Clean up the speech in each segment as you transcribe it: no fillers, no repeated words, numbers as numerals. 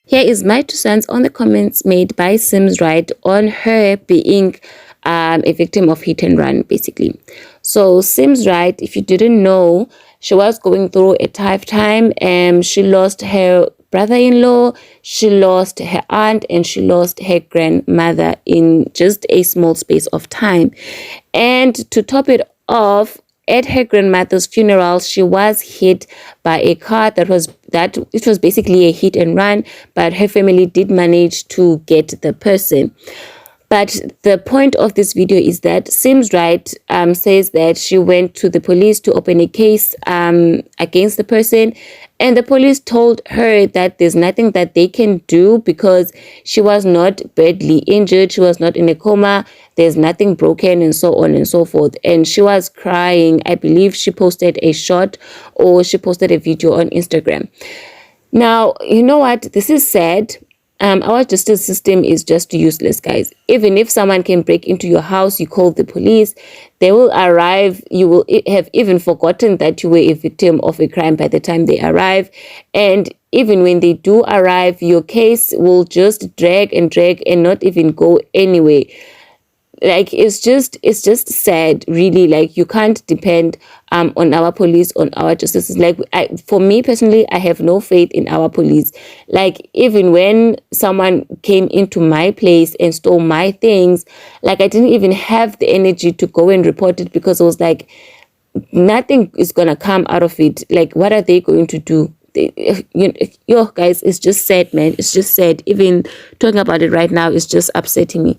Here is my 2 cents on the comments made by Simz Right on her being a victim of hit and run, basically. So Simz Right, if you didn't know, she was going through a tough time, and she lost her brother-in-law, she lost her aunt, and she lost her grandmother in just a small space of time. And to top it off, at her grandmother's funeral, she was hit by a car that it was basically a hit and run, but her family did manage to get the person. But the point of this video is that Simz Right says that she went to the police to open a case against the person, and the police told her that there's nothing that they can do because she was not badly injured, she was not in a coma, there's nothing broken, and so on and so forth. And she was crying. I believe she posted a shot or she posted a video on Instagram. Now, you know what? This is sad. Our justice system is just useless, guys. Even if someone can break into your house, you call the police, they will arrive. You will have even forgotten that you were a victim of a crime by the time they arrive. And even when they do arrive, your case will just drag and not even go anywhere. Like, it's just sad, really. Like, you can't depend on our police, on our justice. Like, for me personally, I have no faith in our police. Like, even when someone came into my place and stole my things, like, I didn't even have the energy to go and report it because I was like, nothing is gonna come out of it. Like, what are they going to do? Yo, guys, it's just sad, man. It's just sad. Even talking about it right now is just upsetting me.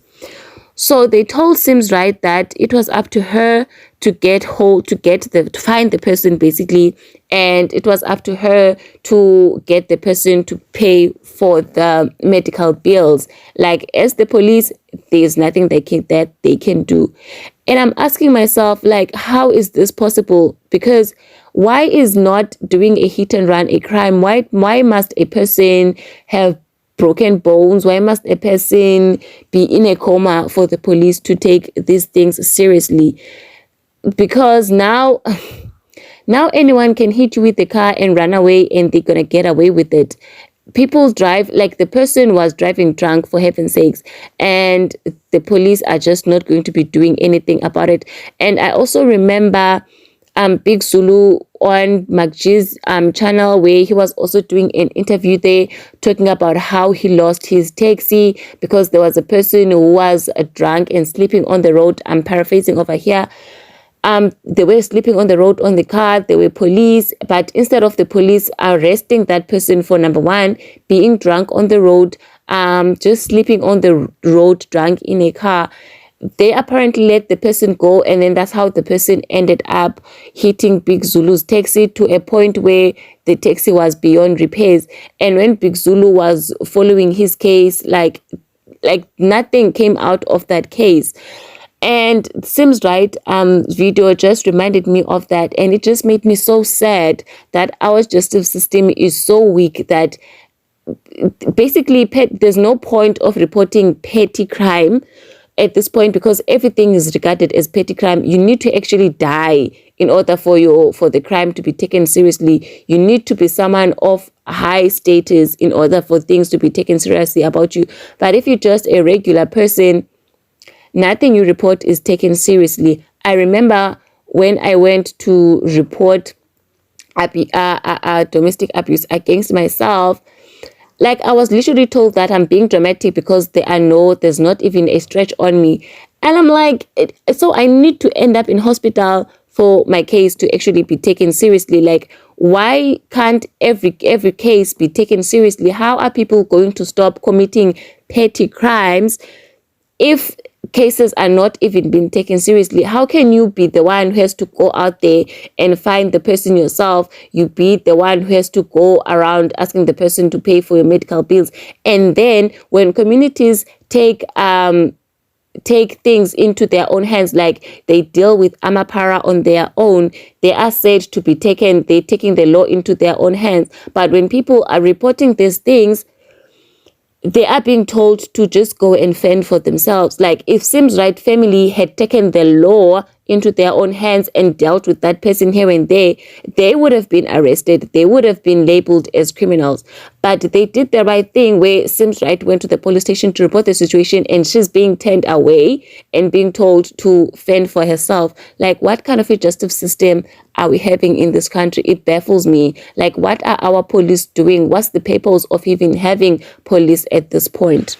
So they told Simz Right that it was up to her to to find the person, basically, and it was up to her to get the person to pay for the medical bills. Like, as the police, there's nothing that they can do. And I'm asking myself, like, how is this possible? Because why is not doing a hit and run a crime? Why must a person have broken bones? Why must a person be in a coma for the police to take these things seriously? Because now anyone can hit you with the car and run away, and they're gonna get away with it. People drive, like, the person was driving drunk, for heaven's sakes, and the police are just not going to be doing anything about it. And I also remember Big Zulu on McG's channel, where he was also doing an interview there talking about how he lost his taxi because there was a person who was drunk and sleeping on the road. I'm paraphrasing over here. They were sleeping on the road on the car. There were police, but instead of the police arresting that person for, number one, being drunk on the road, just sleeping on the road drunk in a car, they apparently let the person go, and then that's how the person ended up hitting Big Zulu's taxi to a point where the taxi was beyond repairs. And when Big Zulu was following his case, like nothing came out of that case. And Simz Right video just reminded me of that, and it just made me so sad that our justice system is so weak that basically there's no point of reporting petty crime at this point, because everything is regarded as petty crime. You need to actually die in order for the crime to be taken seriously. You need to be someone of high status in order for things to be taken seriously about you. But if you're just a regular person, nothing you report is taken seriously. I remember when I went to report domestic abuse against myself, like, I was literally told that I'm being dramatic because there's not even a stretch on me. And I'm like, so I need to end up in hospital for my case to actually be taken seriously. Like, why can't every case be taken seriously? How are people going to stop committing petty crimes if cases are not even being taken seriously? How can you be the one who has to go out there and find the person yourself? You be the one who has to go around asking the person to pay for your medical bills. And then when communities take things into their own hands, like they deal with Amapara on their own, they are said to be they're taking the law into their own hands. But when people are reporting these things, they are being told to just go and fend for themselves. Like, if Simz Right family had taken the law into their own hands and dealt with that person here and there, they would have been arrested. They would have been labeled as criminals. But they did the right thing where Simz Right went to the police station to report the situation, and she's being turned away and being told to fend for herself. Like, what kind of a justice system are we having in this country? It baffles me. Like, what are our police doing? What's the purpose of even having police at this point?